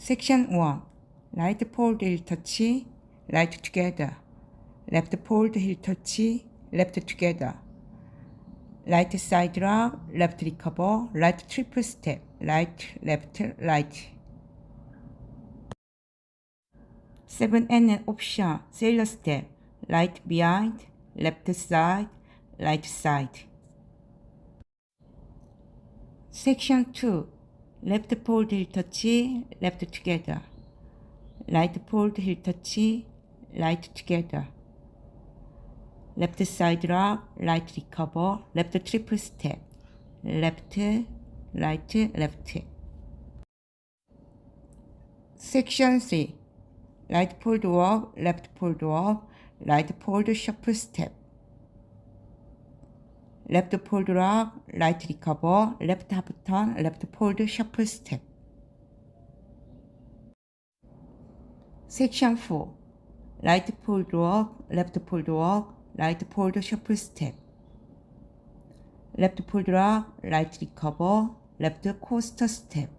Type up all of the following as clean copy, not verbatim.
Section 1. Right fold heel touch, right together. Left fold heel touch, left together. Right side lock, left recover, right triple step, right, left, right. 7 and an option, sailor step, right behind, left side, right side. Section 2. Left fold heel touch, left together. Right fold heel touch, right together. Left side lock, right recover, left triple step, left, right, left. Section 3. Right fold walk, left fold walk, right fold shuffle step. Left fold lock, right recover, left half turn, left fold shuffle step. Section 4. Right fold walk, left fold walk, right fold shuffle step. Left fold lock, right recover, left coaster step.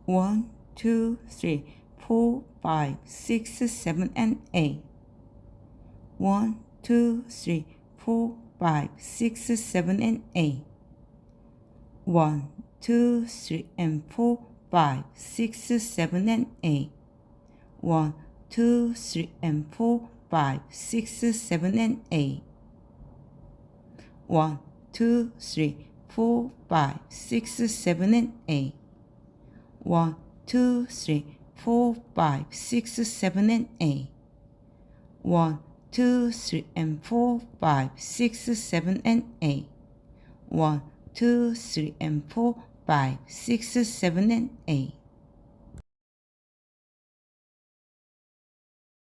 One, two, three, 4, 5, 6, 7, and 8. 1, 2, 3, 4, 5, 6, 7, and 8. 1, 2, 3, and 4, 5, 6, 7, and 8. 1, 2, 3, and 4, 5, 6, 7, and 8. 1, 2, 3, 4, 5, 6, 7, and 8. 1, 2, 3, 4, 5, 6, 7, and 8. 1, 2, 3, and 4, 5, 6, 7, and 8. 1, 2, 3, and 4, 5, 6, 7, and 8.